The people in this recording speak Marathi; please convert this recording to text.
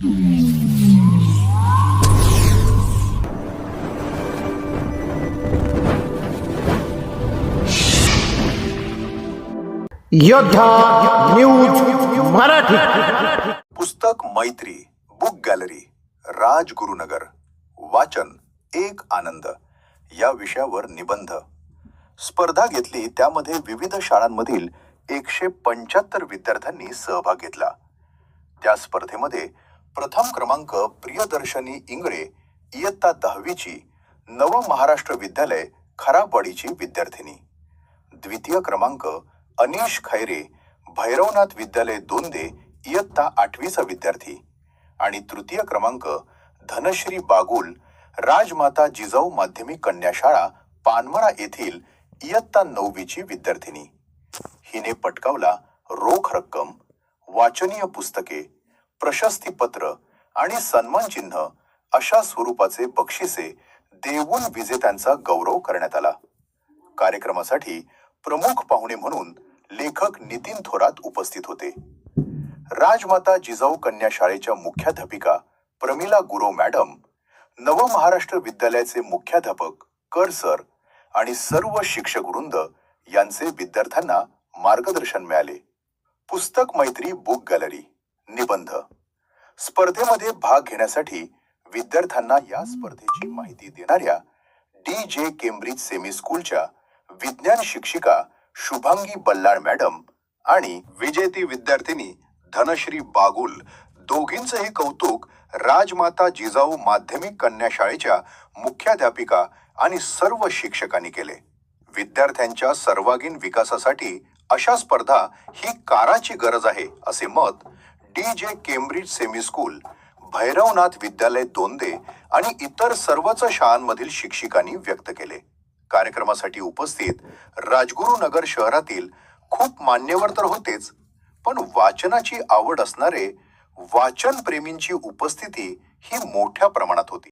योद्धा न्यूज मराठी. पुस्तक मैत्री बुक गॅलरी राजगुरुनगर वाचन एक आनंद या विषयावर निबंध स्पर्धा घेतली. त्यामध्ये विविध शाळांमधील 175 विद्यार्थ्यांनी सहभाग घेतला. त्या स्पर्धेमध्ये प्रथम क्रमांक प्रियदर्शनी इंगळे इयत्ता 10वीची नव महाराष्ट्र विद्यालय खराबवाडीची विद्यार्थिनी, द्वितीय क्रमांक अनीश खैरे भैरवनाथ विद्यालय दोंदे इयत्ता 8वीचा विद्यार्थी आणि तृतीय क्रमांक धनश्री बागुल राजमाता जिजाऊ माध्यमिक कन्या शाळा पानमळा येथील इयत्ता 9वीची विद्यार्थिनी. हिने पटकावला रोख रक्कम, वाचनीय पुस्तके, प्रशस्तीपत्र आणि सन्मान चिन्ह अशा स्वरूपाचे बक्षिसे देऊन विजेत्यांचा गौरव करण्यात आला. कार्यक्रमासाठी प्रमुख पाहुणे म्हणून लेखक नितीन थोरात उपस्थित होते. राजमाता जिजाऊ कन्या शाळेच्या मुख्याध्यापिका प्रमिला गुरव मॅडम, नव महाराष्ट्र विद्यालयाचे मुख्याध्यापक कर सर आणि सर्व शिक्षक वृंद यांचे विद्यार्थ्यांना मार्गदर्शन मिळाले. पुस्तक मैत्री बुक गॅलरी निबंध स्पर्धेमध्ये भाग घेण्यासाठी विद्यार्थ्यांना या स्पर्धेची माहिती देणाऱ्या DJ केम्ब्रिज सेमी स्कूलच्या विज्ञान शिक्षिका शुभांगी बल्लाळ मॅडम आणि विजेती विद्यार्थिनी धनश्री बागुल दोघींचेही कौतुक राजमाता जिजाऊ माध्यमिक कन्या शाळेच्या मुख्याध्यापिका आणि सर्व शिक्षकांनी केले. विद्यार्थ्यांच्या सर्वांगीण विकासासाठी अशा स्पर्धा ही काळाची गरज आहे असे मत DJ Cambridge semi school, Bhairavnath विद्यालय दोंदे आणि इतर सर्वच शाळांमधील शिक्षिकांनी व्यक्त केले. कार्यक्रमासाठी उपस्थित राजगुरुनगर शहरातील खूप मान्यवर तर होतेच, पण वाचनाची आवड असणारे वाचन प्रेमींची उपस्थिती ही मोठ्या प्रमाणात होती.